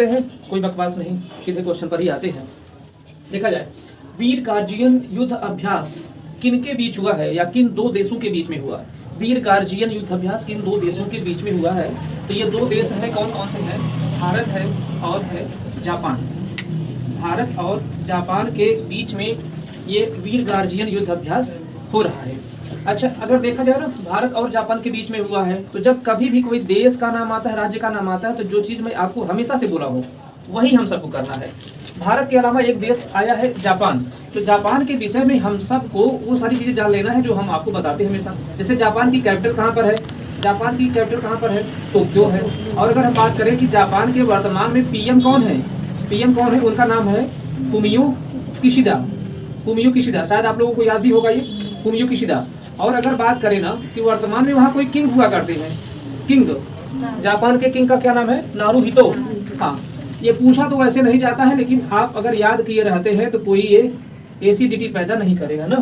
हैं, कोई बकवास नहीं, सीधे क्वेश्चन पर ही आते हैं। देखा जाए वीर गार्जियन युद्ध अभ्यास किनके बीच हुआ है या किन दो देशों के बीच में हुआ है? वीर गार्जियन युद्ध अभ्यास किन दो देशों के बीच में हुआ है? तो ये दो देश हैं, कौन कौन से हैं? भारत है और है जापान। भारत और जापान के बीच में ये वीर गार्जियन युद्ध अभ्यास हो रहा है। अच्छा, अगर देखा जाए ना भारत और जापान के बीच में हुआ है, तो जब कभी भी कोई देश का नाम आता है, राज्य का नाम आता है, तो जो चीज़ मैं आपको हमेशा से बोला हूँ वही हम सबको करना है। भारत के अलावा एक देश आया है जापान, तो जापान के विषय में हम सबको वो सारी चीज़ें जान लेना है जो हम आपको बताते हैं हमेशा। जैसे जापान की कैपिटल कहाँ पर है? जापान की कैपिटल कहाँ पर है? टोक्यो है। और अगर हम बात करें कि जापान के वर्तमान में पीएम कौन है, पीएम कौन है, उनका नाम है फुमियो किशिदा। फुमियो किशिदा, शायद आप लोगों को याद भी होगा ये फुमियो किशिदा। और अगर बात करें ना कि वर्तमान में वहाँ कोई किंग हुआ करते हैं, किंग, जापान के किंग का क्या नाम है? नारुहितो। हाँ, ये पूछा तो वैसे नहीं जाता है, लेकिन आप अगर याद किए रहते हैं तो कोई ये एसिडिटी पैदा नहीं करेगा ना।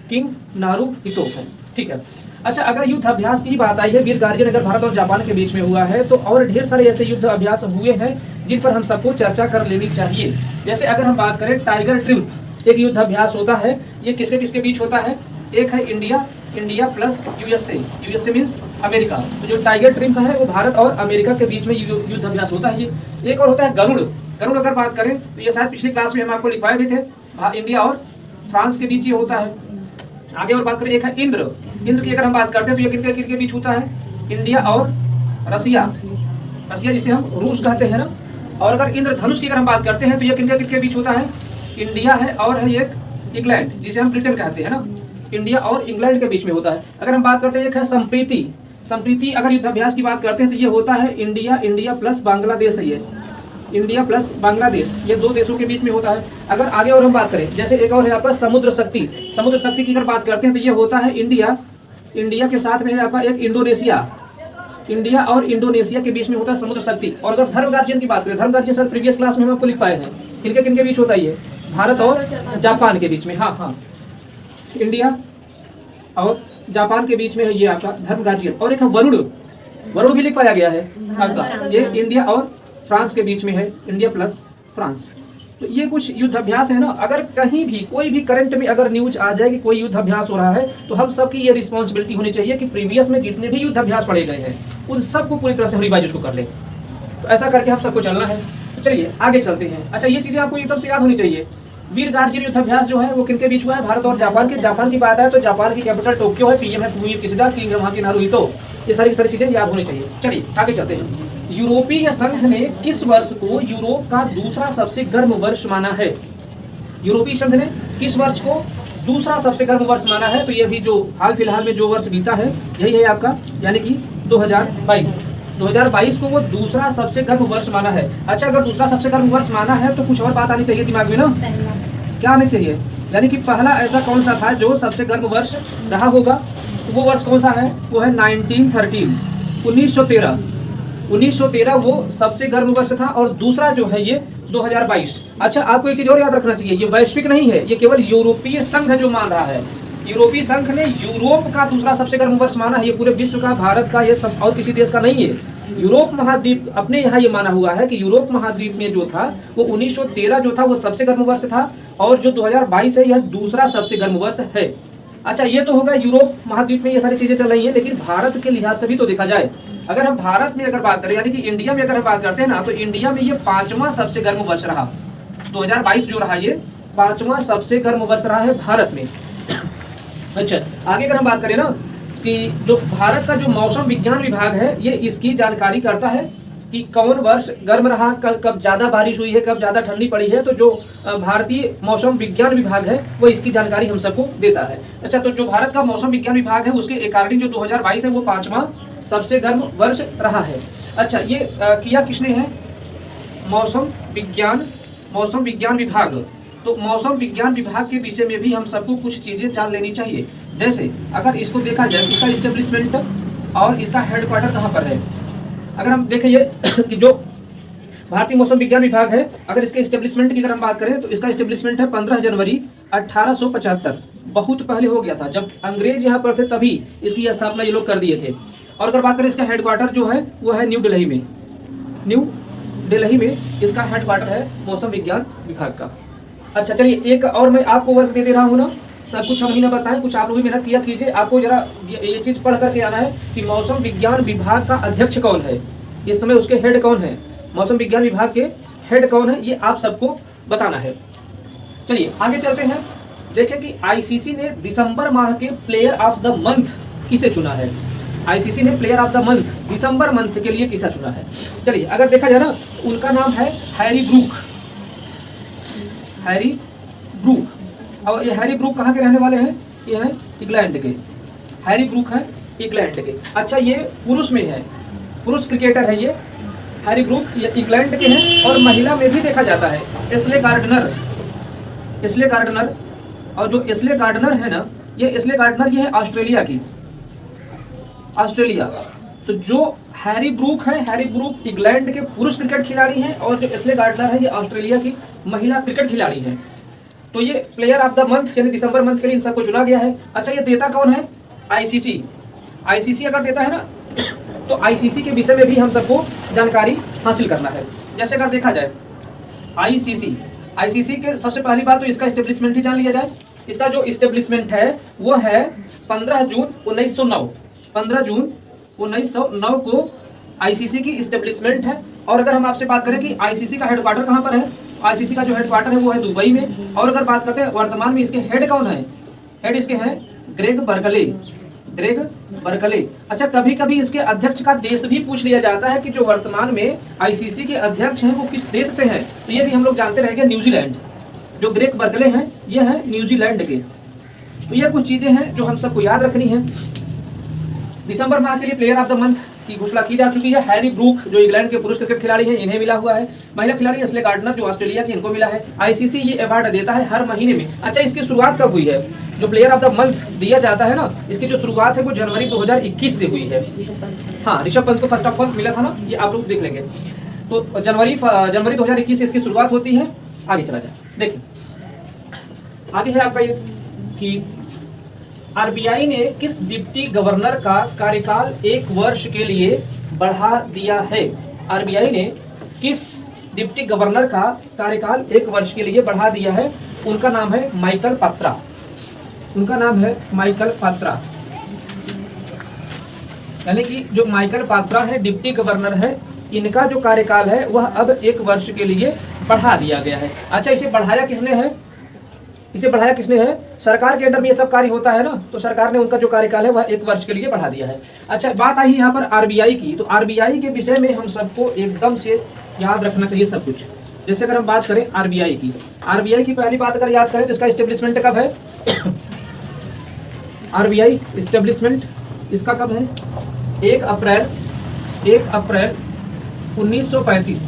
किंग नारुहितो है, ठीक है। अच्छा, अगर युद्ध अभ्यास की बात आई है, वीर गार्जियन अगर भारत और जापान के बीच में हुआ है, तो और ढेर सारे ऐसे युद्ध अभ्यास हुए हैं जिन पर हम सबको चर्चा कर लेनी चाहिए। जैसे अगर हम बात करें टाइगर ट्रिम्फ एक युद्ध अभ्यास होता है, ये किसके किसके बीच होता है? एक है India plus USA, USA means America. तो जो टाइगर ट्रिम्फ है वो भारत और अमेरिका के बीच में युद्ध अभ्यास होता है। ये एक और होता है गरुड़। गरुड़ अगर बात करें तो ये शायद पिछली क्लास में हम आपको लिखवाए भी थे, इंडिया और फ्रांस के बीच ये होता है। आगे और बात करें, एक है इंद्र। इंद्र की अगर हम बात करते हैं तो ये किनके बीच होता है? इंडिया और रसिया, रसिया जिसे हम रूस कहते हैं ना। और अगर इंद्रधनुष की अगर हम बात करते हैं तो ये किनके बीच होता है? इंडिया है और है एक इंग्लैंड जिसे हम ब्रिटेन कहते हैं ना। इंडिया और इंग्लैंड के बीच में होता है। अगर हम बात करते हैं, एक है संप्रीति। संप्रीति अगर युद्ध अभ्यास की बात करते हैं तो ये होता है इंडिया प्लस बांग्लादेश है। ये इंडिया प्लस बांग्लादेश, ये दो देशों के बीच में होता है। अगर आगे और हम बात करें, जैसे एक और है आपका समुद्र शक्ति। समुद्र शक्ति की अगर बात करते हैं तो ये होता है इंडिया के साथ में है आपका एक इंडोनेशिया। इंडिया और इंडोनेशिया के बीच में होता है समुद्र शक्ति। और अगर धर्म गार्जियन की बात करें, धर्म गार्जियन सर प्रीवियस क्लास में हम आपको लिखवाए हैं, किनके बीच होता है? ये भारत और जापान के बीच में। हाँ, इंडिया और जापान के बीच में है ये आपका धर्म गार्जियन। और एक है वरुण भी लिखवाया गया है आपका, ये इंडिया और फ्रांस के बीच में है, इंडिया प्लस फ्रांस। तो ये कुछ युद्ध अभ्यास है ना। अगर कहीं भी कोई भी करंट में अगर न्यूज आ जाए कि कोई युद्ध अभ्यास हो रहा है, तो हम सबकी ये रिस्पॉन्सिबिलिटी होनी चाहिए कि प्रीवियस में जितने भी युद्ध अभ्यास पढ़े गए हैं उन सबको पूरी तरह से हम रिवाइज कर लें। तो ऐसा करके हम सबको चलना है। तो चलिए आगे चलते हैं। अच्छा, ये चीजें आपको एकदम से याद होनी चाहिए। वीर गार्जियन युद्ध अभ्यास जो है वो किनके बीच हुआ है? भारत और जापान के। जापान की बात है तो जापान की कैपिटल टोक्यो है, पीएम है फुमियो किशिदा, किंग है वहाँ की नारुहितो। ये सारी चीजें याद होनी चाहिए। चलिए आगे चलते हैं। यूरोपीय संघ ने किस वर्ष को यूरोप का दूसरा सबसे गर्म वर्ष माना है? यूरोपीय संघ ने किस वर्ष को दूसरा सबसे गर्म वर्ष माना है? तो ये भी जो हाल फिलहाल में जो वर्ष बीता है यही है आपका, यानी कि 2022 को वो दूसरा सबसे गर्म वर्ष माना है। अच्छा, अगर दूसरा सबसे गर्म वर्ष माना है तो कुछ और बात आनी चाहिए दिमाग में ना। क्या आनी चाहिए? यानी कि पहला ऐसा कौन सा था जो सबसे गर्म वर्ष रहा होगा? तो वो वर्ष कौन सा है? वो है 1913, 1913 वो सबसे गर्म वर्ष था। और दूसरा जो है ये 2022। अच्छा, आपको एक चीज और याद रखना चाहिए, ये वैश्विक नहीं है, ये केवल यूरोपीय संघ जो मान रहा है। यूरोपीय संघ ने यूरोप का दूसरा सबसे गर्म वर्ष माना है, ये पूरे विश्व का, भारत का, ये सब और किसी देश का नहीं है। यूरोप महाद्वीप अपने यहाँ ये माना हुआ है कि यूरोप महाद्वीप में जो था वो 1913 जो था वो सबसे गर्म वर्ष था, और जो 2022 है यह दूसरा सबसे गर्म वर्ष है। अच्छा, ये तो होगा यूरोप महाद्वीप में ये सारी चीजें चल रही है, लेकिन भारत के लिहाज से भी तो देखा जाए, अगर हम भारत में अगर बात करें, यानी कि इंडिया में अगर हम बात करते हैं ना, तो इंडिया में ये 5वां सबसे गर्म वर्ष रहा। 2022 जो रहा ये 5वां सबसे गर्म वर्ष रहा है भारत में। अच्छा, आगे अगर हम बात करें ना कि जो भारत का जो मौसम विज्ञान विभाग है ये इसकी जानकारी करता है कि कौन वर्ष गर्म रहा, कब ज़्यादा बारिश हुई है, कब ज़्यादा ठंडी पड़ी है। तो जो भारतीय मौसम विज्ञान विभाग है वो इसकी जानकारी हम सबको देता है। अच्छा, तो जो भारत का मौसम विज्ञान विभाग है उसके अकॉर्डिंग जो 2022 है वो 5वां सबसे गर्म वर्ष रहा है। अच्छा, ये किया किसने है? मौसम विज्ञान विभाग। तो मौसम विज्ञान विभाग के विषय में भी हम सबको कुछ चीज़ें जान लेनी चाहिए। जैसे अगर इसको देखा जाए, इसका इस्टेब्लिशमेंट और इसका हेडक्वार्टर कहाँ पर है? अगर हम देखें ये कि जो भारतीय मौसम विज्ञान विभाग है, अगर इसके इस्टेब्लिशमेंट की अगर हम बात करें तो इसका इस्टेब्लिशमेंट है 15 जनवरी 1875। बहुत पहले हो गया था, जब अंग्रेज यहाँ पर थे तभी इसकी स्थापना ये लोग कर दिए थे। और अगर बात करें इसका हेडक्वार्टर जो है वो है न्यू दिल्ली में, न्यू दिल्ली में इसका हेडक्वार्टर है मौसम विज्ञान विभाग का। अच्छा चलिए, एक और मैं आपको वर्क दे रहा हूँ ना, सब कुछ हम ही ना बताएं, कुछ आप लोग भी मेहनत किया कीजिए। आपको जरा ये चीज़ पढ़ करके आना है कि मौसम विज्ञान विभाग का अध्यक्ष कौन है, इस समय उसके हेड कौन है, मौसम विज्ञान विभाग के हेड कौन है, ये आप सबको बताना है। चलिए आगे चलते हैं। देखें कि आईसीसी ने दिसंबर माह के प्लेयर ऑफ द मंथ किसे चुना है। आईसीसी ने player of the month December month के लिए किसे चुना है। चलिए अगर देखा जाए ना, उनका नाम है हैरी ब्रूक। हैरी ब्रूक, और ये हैरी ब्रूक कहाँ के रहने वाले हैं, ये हैं इंग्लैंड के। हैरी ब्रूक है इंग्लैंड के। अच्छा ये पुरुष में है, पुरुष क्रिकेटर है ये हैरी ब्रूक, ये इंग्लैंड के हैं। और महिला में भी देखा जाता है एस्ले गार्डनर। एस्ले गार्डनर, और जो एस्ले गार्डनर है ना, ये एस्ले गार्डनर ये है ऑस्ट्रेलिया की, ऑस्ट्रेलिया। तो जो हैरी ब्रूक है, हैरी ब्रूक इंग्लैंड के पुरुष क्रिकेट खिलाड़ी हैं, और जो एस्ले गार्डनर है ये ऑस्ट्रेलिया की महिला क्रिकेट खिलाड़ी हैं। तो ये प्लेयर ऑफ द मंथ यानी दिसंबर मंथ के लिए इन सबको चुना गया है। अच्छा ये देता कौन है, आईसीसी। आईसीसी अगर देता है ना, तो आईसीसी के विषय में भी हम सबको जानकारी हासिल करना है। जैसे अगर देखा जाए आईसीसी, आईसीसी के सबसे पहली बात तो इसका एस्टेब्लिशमेंट ही जान लिया जाए। इसका जो एस्टेब्लिशमेंट है वो है 15 जून 1909। 15 जून 1909 को आईसीसी की एस्टेब्लिशमेंट है। और अगर हम आपसे बात करें कि आईसीसी का हेडक्वार्टर कहाँ पर है, आईसीसी का जो हेडक्वार्टर है वो है दुबई में। और अगर बात करते हैं वर्तमान में इसके हेड कौन है, हेड इसके हैं ग्रेग बर्कले। Greg Berkeley. अच्छा कभी कभी इसके अध्यक्ष का देश भी पूछ लिया जाता है कि जो वर्तमान में आईसीसी के अध्यक्ष हैं वो किस देश से हैं, तो ये भी हम लोग जानते रहेंगे न्यूजीलैंड। जो ग्रेग बर्कले हैं ये हैं न्यूजीलैंड के। तो ये कुछ चीजें हैं जो हम सबको याद रखनी है। दिसंबर माह के लिए प्लेयर ऑफ द मंथ की घोषणा की जा चुकी है। हैरी ब्रूक जो इंग्लैंड के पुरुष क्रिकेट खिलाड़ी हैं इन्हें मिला हुआ है। महिला खिलाड़ी एस्ले गार्डनर जो ऑस्ट्रेलिया की, इनको मिला है। आईसीसी ये अवार्ड देता है हर महीने में। अच्छा इसकी शुरुआत कब हुई है, जो प्लेयर ऑफ द मंथ दिया जाता है ना, इसकी जो शुरुआत है वो जनवरी 2021 से हुई है। हाँ ऋषभ पंत को फर्स्ट ऑफ ऑल मिला था ना, ये आप लोग देख लेंगे। तो जनवरी 2021 से इसकी शुरुआत होती है। आगे चला जाए, देखिए आगे है आपका ये कि आरबीआई ने किस डिप्टी गवर्नर का कार्यकाल 1 वर्ष के लिए बढ़ा दिया है। आरबीआई ने किस डिप्टी गवर्नर का कार्यकाल 1 वर्ष के लिए बढ़ा दिया है। उनका नाम है माइकल पात्रा। उनका नाम है माइकल पात्रा, यानी कि जो माइकल पात्रा है डिप्टी गवर्नर है, इनका जो कार्यकाल है वह अब 1 वर्ष के लिए बढ़ा दिया गया है। अच्छा इसे बढ़ाया किसने है, इसे बढ़ाया किसने है, सरकार के अंडर में ये सब कार्य होता है ना, तो सरकार ने उनका जो कार्यकाल है वह 1 वर्ष के लिए बढ़ा दिया है। अच्छा बात आई यहाँ पर आरबीआई की, तो आरबीआई के विषय में हम सबको एकदम से याद रखना चाहिए सब कुछ। जैसे अगर हम बात करें आरबीआई की, आरबीआई की पहली बात अगर याद करें तो इसका एस्टेब्लिशमेंट कब है आरबीआई एस्टेब्लिशमेंट इसका कब है, 1 अप्रैल 1935,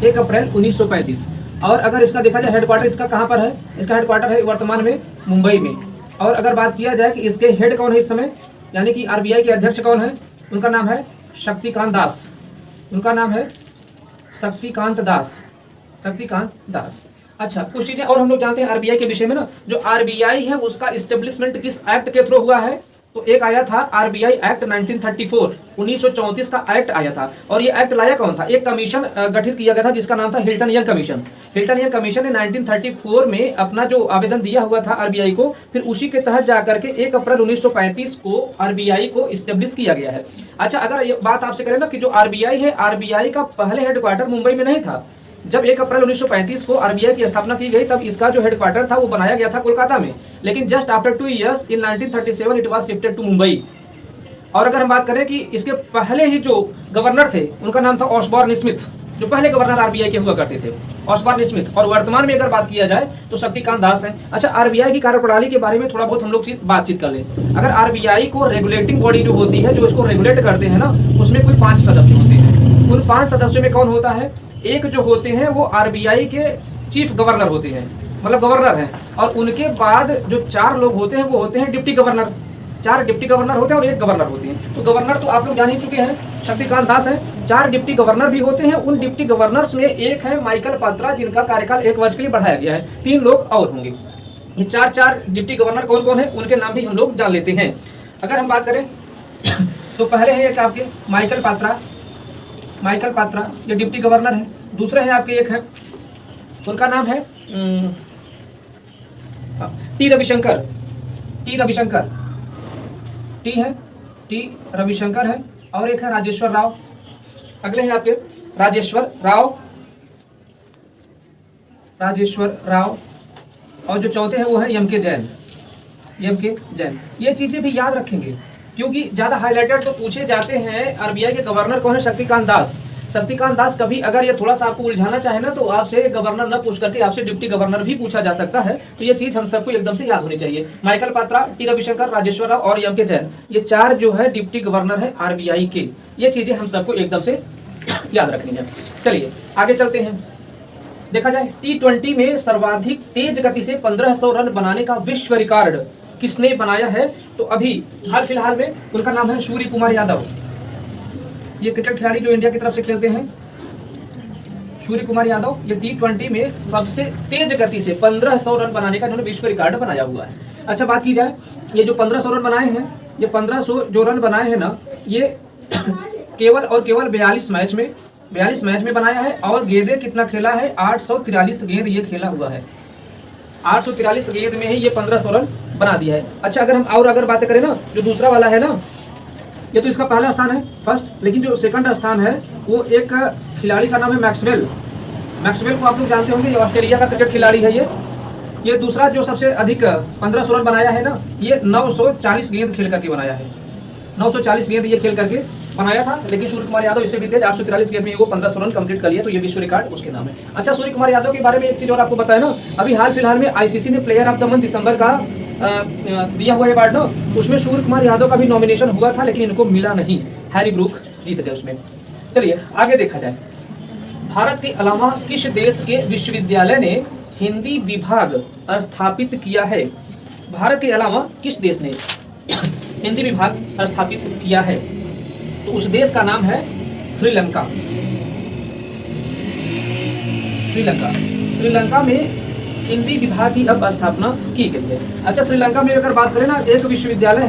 1 अप्रैल 1935। और अगर इसका देखा जाए हेडक्वार्टर इसका कहाँ पर है, इसका हेडक्वार्टर है वर्तमान में मुंबई में। और अगर बात किया जाए कि इसके हेड कौन है इस समय, यानी कि आरबीआई के अध्यक्ष कौन है, उनका नाम है शक्तिकांत दास। उनका नाम है शक्तिकांत दास, शक्तिकांत दास। अच्छा कुछ चीजें और हम लोग जानते हैं आरबीआई के विषय में ना। जो आरबीआई है उसका इस्टेब्लिशमेंट किस एक्ट के थ्रू हुआ है, तो एक आया था आरबीआई एक्ट 1934, 1934 का एक्ट आया था। और ये एक्ट लाया कौन था, एक कमीशन गठित किया गया था जिसका नाम था Hilton young commission. Hilton young commission ने 1934 में अपना जो आवेदन दिया हुआ था आरबीआई को, फिर उसी के तहत जाकर के 1 अप्रैल 1935 को आरबीआई को इस्टेब्लिश किया गया है। अच्छा अगर ये बात आपसे करें ना कि जो आरबीआई है, आरबीआई का पहले हेडक्वार्टर मुंबई में नहीं था। जब 1 अप्रैल 1935 को आरबीआई की स्थापना की गई तब इसका जो हेडक्वार्टर था वो बनाया गया था कोलकाता में, लेकिन just after 2 years in 1937 it was shifted to Mumbai. और अगर हम बात करें कि इसके पहले ही जो गवर्नर थे उनका नाम था ऑसबॉर्न स्मिथ, जो पहले गवर्नर आरबीआई के हुआ करते थे, ऑसबॉर्न स्मिथ। और वर्तमान में अगर बात किया जाए तो शक्तिकांत दास हैं। अच्छा आरबीआई की कार्यप्रणाली के बारे में थोड़ा बहुत हम लोग बातचीत कर लें। अगर आरबीआई को रेगुलेटिंग बॉडी जो होती है, जो इसको रेगुलेट करते हैं ना, उसमें कुल 5 सदस्य होते हैं। उन 5 सदस्यों में कौन होता है, एक जो होते हैं वो आरबीआई के चीफ गवर्नर होते हैं, मतलब गवर्नर हैं। और उनके बाद जो 4 लोग होते हैं वो होते हैं डिप्टी गवर्नर। 4 डिप्टी गवर्नर होते हैं और 1 गवर्नर होती है। तो गवर्नर तो आप लोग जान ही चुके हैं, शक्तिकांत दास है। 4 डिप्टी गवर्नर भी होते हैं। उन डिप्टी गवर्नर्स में एक है माइकल पात्रा, जिनका कार्यकाल 1 वर्ष के लिए बढ़ाया गया है। 3 लोग और होंगे। ये 4 डिप्टी गवर्नर कौन कौन है उनके नाम भी हम लोग जान लेते हैं। अगर हम बात करें तो पहले है एक आपके माइकल पात्रा, माइकल पात्रा ये डिप्टी गवर्नर है। दूसरे हैं आपके, एक है उनका नाम है T Ravishankar. T Ravishankar, T है, टी रविशंकर है, और एक है राजेश्वर राव। अगले हैं आपके राजेश्वर राव, राजेश्वर राव, और जो चौथे हैं वो है एम के जैन, एम के जैन। ये चीजें भी याद रखेंगे क्योंकि ज्यादा हाईलाइटेड तो पूछे जाते हैं। आरबीआई के गवर्नर कौन है? शक्तिकांत दास। शक्तिकांत दास कभी अगर ये थोड़ा सा आपको उलझाना चाहे ना तो आपसे गवर्नर न पूछ करके आपसे डिप्टी गवर्नर भी पूछा जा सकता है। तो ये चीज हम सबको एकदम से याद होनी चाहिए। माइकल पात्रा, टी रविशंकर, राजेश्वर राव और एम के जैन, ये चार जो है डिप्टी गवर्नर है आरबीआई के। ये चीजें हम सबको एकदम से याद रखनी है। चलिए आगे चलते हैं। देखा जाए T20 में सर्वाधिक तेज गति से 1500 रन बनाने का विश्व रिकॉर्ड किसने बनाया है? तो अभी हाल फिलहाल में उनका नाम है सूर्य कुमार यादव। ये क्रिकेट खिलाड़ी जो इंडिया की तरफ से खेलते हैं, सूर्य कुमार यादव, ये T20 में सबसे तेज गति से 1500 रन बनाने का इन्होंने विश्व रिकॉर्ड बनाया हुआ है। अच्छा बात की जाए, ये जो 1500 रन बनाए हैं, ये 1500 जो रन बनाए हैं ना, ये केवल और केवल 42 मैच में बनाया है। और गेंदें कितना खेला है? 843 गेंद ये खेला हुआ है। 843 गेंद में ही ये 1500 रन बना दिया है। अच्छा अगर बात करें ना, जो दूसरा वाला है ना, ये तो इसका पहला स्थान है, फर्स्ट, लेकिन जो सेकंड स्थान है वो एक खिलाड़ी का नाम है मैक्सवेल। मैक्सवेल को आप लोग जानते होंगे, ये ऑस्ट्रेलिया का क्रिकेट खिलाड़ी है। ये दूसरा जो सबसे अधिक 1500 रन बनाया है ना, ये 940 गेंद खेल करके बनाया है। 940 गेंद ये खेल करके बनाया था, लेकिन सूर्य कुमार यादव इससे भी तेज 843 गेंद में वो 1500 रन कंप्लीट कर लिया, तो ये विश्व रिकॉर्ड उसके नाम है। अच्छा सूर्य कुमार यादव के बारे में एक चीज और आपको बताया ना, अभी हाल फिलहाल में आईसीसी ने प्लेयर ऑफ द मंथ दिसंबर का दिया हुआ अवार्ड ना, उसमें सूर्य कुमार यादव का भी नॉमिनेशन हुआ था, लेकिन इनको मिला नहीं। हैरी ब्रूक जीत गए उसमें। चलिए आगे देखा जाए। भारत के अलावा किस देश के विश्वविद्यालय ने हिंदी विभाग स्थापित किया है? भारत के अलावा किस देश ने हिंदी विभाग स्थापित किया है? तो उस देश का नाम है श्रीलंका। श्रीलंका, श्रीलंका में हिंदी विभाग की अब स्थापना की गई है। अच्छा श्रीलंका में अगर बात करें ना, एक विश्वविद्यालय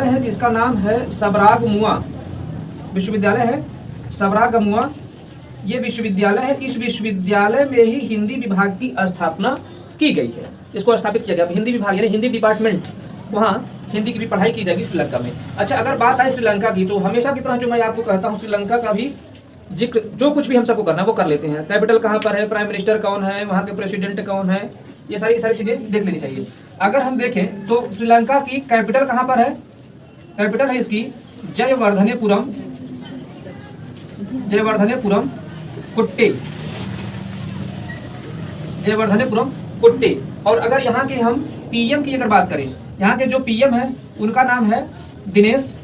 है जिसका नाम है सबरागमुआ विश्वविद्यालय है, सबरागमुआ ये विश्वविद्यालय है। इस विश्वविद्यालय में ही हिंदी विभाग की स्थापना की गई है, इसको स्थापित किया गया। हिंदी विभाग यानी हिंदी डिपार्टमेंट, वहाँ हिंदी की भी पढ़ाई की जाएगी श्रीलंका में। अच्छा अगर बात आए श्रीलंका की, तो हमेशा की तरह जो मैं आपको कहता हूँ, श्रीलंका का भी जिक्र जो कुछ भी हम सबको करना है वो कर लेते हैं। कैपिटल कहाँ पर है, प्राइम मिनिस्टर कौन है, वहाँ के प्रेसिडेंट कौन है, ये सारी चीज़ें देख लेनी चाहिए। अगर हम देखें तो श्रीलंका की कैपिटल कहाँ पर है? कैपिटल है इसकी जयवर्धनेपुरम कुट्टे, जयवर्धनेपुरम कुट्टे। और अगर यहाँ के हम पीएम की अगर बात करें, यहाँ के जो पीएम है उनका नाम है दिनेश,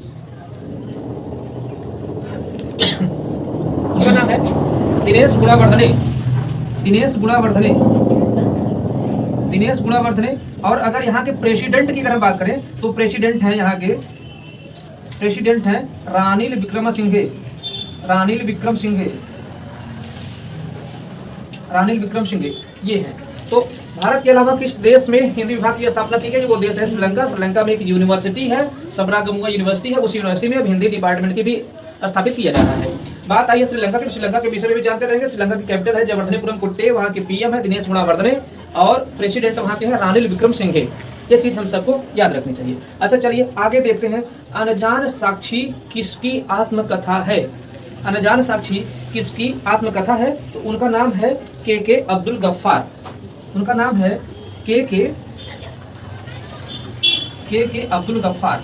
उनका नाम है दिनेश गुणावर्धने। और अगर यहाँ के प्रेसिडेंट की अगर हम बात करें तो प्रेसिडेंट हैं, यहाँ के प्रेसिडेंट हैं रानिल विक्रम सिंघे ये हैं। तो भारत के अलावा किस देश में हिंदी विभाग की स्थापना की गई? वो देश है श्रीलंका। श्रीलंका में एक यूनिवर्सिटी है, सबरागमुआ यूनिवर्सिटी है, उस यूनिवर्सिटी में अब हिंदी डिपार्टमेंट की भी स्थापित किया जा रहा है। बात आई है श्रीलंका की, श्रीलंका के विषय में भी जानते रहेंगे। श्रीलंका की कैपिटल है जयवर्धनेपुरम कुट्टे, वहाँ के पीएम है दिनेश गुणावर्धने और प्रेसिडेंट वहाँ के हैं रानिल विक्रम सिंघे। ये चीज हम सबको याद रखनी चाहिए। अच्छा चलिए आगे देखते हैं। अनजान साक्षी किसकी आत्मकथा है? अनजान साक्षी किसकी आत्मकथा है? तो उनका नाम है के अब्दुल गफ्फार। उनका नाम है के अब्दुल गफ्फार।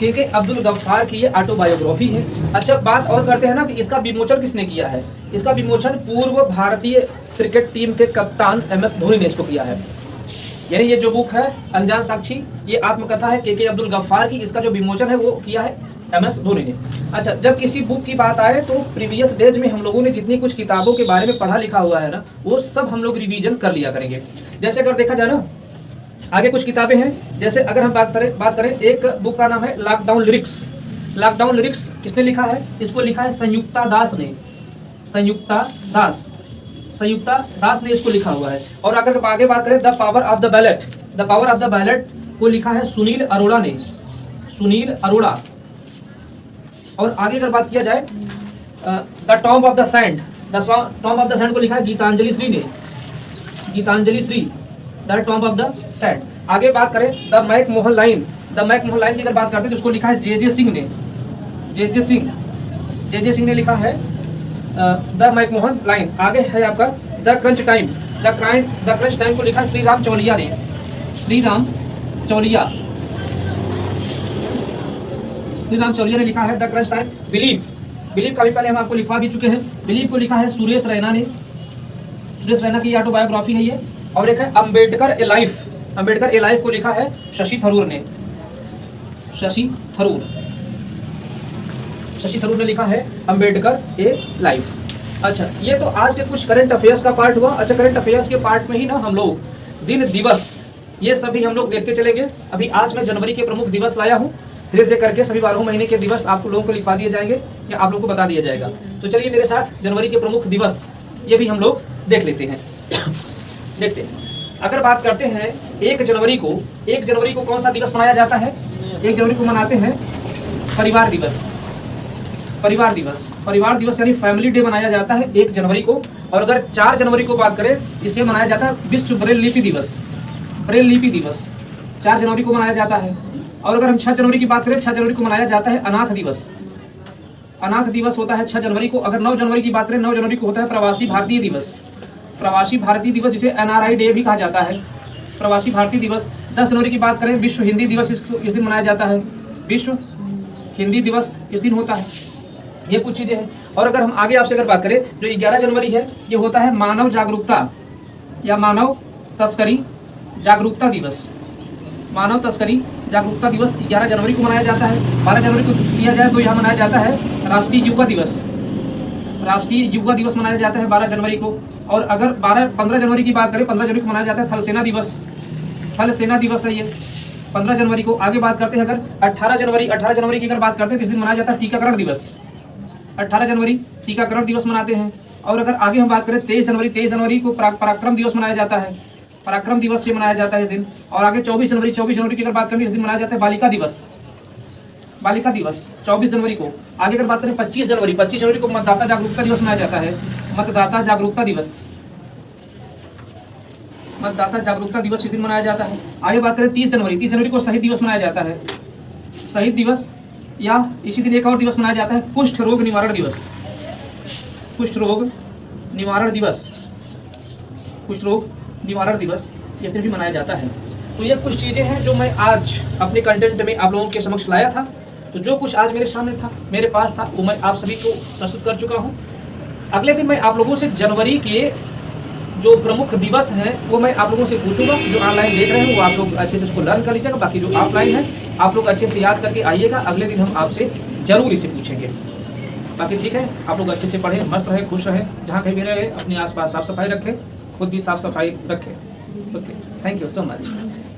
के अब्दुल गफ्फार की ये ऑटोबायोग्राफी है। अच्छा बात और करते हैं ना कि इसका विमोचन किसने किया है? इसका विमोचन पूर्व भारतीय क्रिकेट टीम के कप्तान MS धोनी ने इसको किया है। यानी ये जो बुक है अनजान साक्षी, ये आत्मकथा है के अब्दुल गफ्फार की, इसका जो विमोचन है वो किया है MS धोनी ने। अच्छा जब किसी बुक की बात आए तो प्रीवियस डेज में हम लोगों ने जितनी कुछ किताबों के बारे में पढ़ा लिखा हुआ है ना, वो सब हम लोग रिवीजन कर लिया करेंगे। जैसे अगर देखा जाए ना, आगे कुछ किताबें हैं, जैसे अगर हम बात करें एक बुक का नाम है लॉकडाउन लिरिक्स। किसने लिखा है? इसको लिखा है संयुक्ता दास ने इसको लिखा हुआ है। और अगर आगे बात करें the power of the ballot को लिखा है सुनील अरोड़ा। और आगे अगर बात किया जाए the tomb of the sand, the tomb of the sand को लिखा है गीतांजलि श्री ने, Geetanjali Shree, the tomb of the sand. आगे बात करें the McMahon line, the McMahon line की अगर बात करते हैं तो उसको लिखा है जे सिंह ने, जे सिंह ने लिखा है द मैकमोहन लाइन। आगे है आपका the crunch time, the crunch time को लिखा है श्री राम चौलिया ने, श्री राम चौलिया ने लिखा है द क्रंच टाइम। बिलीव का भी पहले हम आपको लिखवा भी चुके हैं, बिलीव को लिखा है सुरेश रैना ने, सुरेश रैना की ऑटोबायोग्राफी है ये। और एक है अंबेडकर ए लाइफ, अंबेडकर ए लाइफ को लिखा है शशि थरूर ने, शशि थरूर ने लिखा है अंबेडकर ए लाइफ। अच्छा, ये तो आज से कुछ करंट अफेयर्स का पार्ट हुआ। अच्छा, करंट अफेयर्स के पार्ट में ही ना हम लोग दिन दिवस ये सभी हम लोग देखते चलेंगे। अभी आज मैं जनवरी के प्रमुख दिवस लाया हूँ, धीरे धीरे करके सभी 12 महीने के दिवस आप लोगों को लिखवा दिए जाएंगे या आप लोगों को बता दिया जाएगा। तो चलिए मेरे साथ जनवरी के प्रमुख दिवस ये भी हम लोग देख लेते हैं। देखते हैं, अगर बात करते हैं 1 जनवरी को कौन सा दिवस मनाया जाता है? 1 जनवरी को मनाते हैं परिवार दिवस यानी फैमिली डे मनाया जाता है 1 जनवरी को। और अगर 4 जनवरी को बात करें, इसे मनाया जाता है विश्व ब्रेल लिपि दिवस, 4 जनवरी को मनाया जाता है। और अगर हम 6 जनवरी की बात करें, 6 जनवरी को मनाया जाता है अनाथ दिवस होता है 6 जनवरी को। अगर 9 जनवरी की बात करें, 9 जनवरी को होता है प्रवासी भारतीय दिवस, जिसे NRI डे भी कहा जाता है, प्रवासी भारतीय दिवस। 10 जनवरी की बात करें, विश्व हिंदी दिवस इस दिन मनाया जाता है, विश्व हिंदी दिवस इस दिन होता है। ये कुछ चीज़ें हैं। और अगर हम आगे आपसे अगर बात करें, जो 11 जनवरी है ये होता है मानव जागरूकता या मानव तस्करी जागरूकता दिवस, 11 जनवरी को मनाया जाता है। 12 जनवरी को किया जाए तो यहाँ मनाया जाता है राष्ट्रीय युवा दिवस मनाया जाता है 12 जनवरी को। और अगर 15 जनवरी की बात करें, 15 जनवरी को मनाया जाता है थल सेना दिवस है ये 15 जनवरी को। आगे बात करते हैं अगर 18 जनवरी की अगर बात करते हैं तो इस दिन मनाया जाता है टीकाकरण दिवस, 18 जनवरी टीकाकरण दिवस मनाते हैं। और अगर आगे हम बात करें 23 जनवरी को पराक्रम दिवस मनाया जाता है, पराक्रम दिवस से मनाया जाता है इस दिन। और आगे 24 जनवरी की अगर बात करें इस दिन मनाया जाता है बालिका दिवस 24 जनवरी को। आगे अगर बात करें 25 जनवरी को मतदाता जागरूकता दिवस मनाया जाता है, मतदाता जागरूकता दिवस इस दिन मनाया जाता है। आगे बात करें 30 जनवरी को शहीद दिवस मनाया जाता है, शहीद दिवस। या इसी दिन एक और दिवस मनाया जाता है कुष्ठ रोग निवारण दिवस इस दिन भी मनाया जाता है। तो ये कुछ चीज़ें हैं जो मैं आज अपने कंटेंट में आप लोगों के समक्ष लाया था। तो जो कुछ आज मेरे सामने था, मेरे पास था, वो मैं आप सभी को प्रस्तुत कर चुका हूँ। अगले दिन मैं आप लोगों से जनवरी के जो प्रमुख दिवस हैं वो मैं आप लोगों से पूछूंगा। जो ऑनलाइन देख रहे हैं वो आप लोग अच्छे से उसको लर्न कर लीजिएगा, बाकी जो ऑफलाइन है आप लोग अच्छे से याद करके आइएगा। अगले दिन हम आपसे जरूर इसे पूछेंगे। बाकी ठीक है, आप लोग अच्छे से पढ़ें, मस्त रहें, खुश रहें, जहाँ कहीं भी रहे अपने आसपास साफ सफाई रखें, खुद भी साफ सफाई रखें। Okay, thank you so much.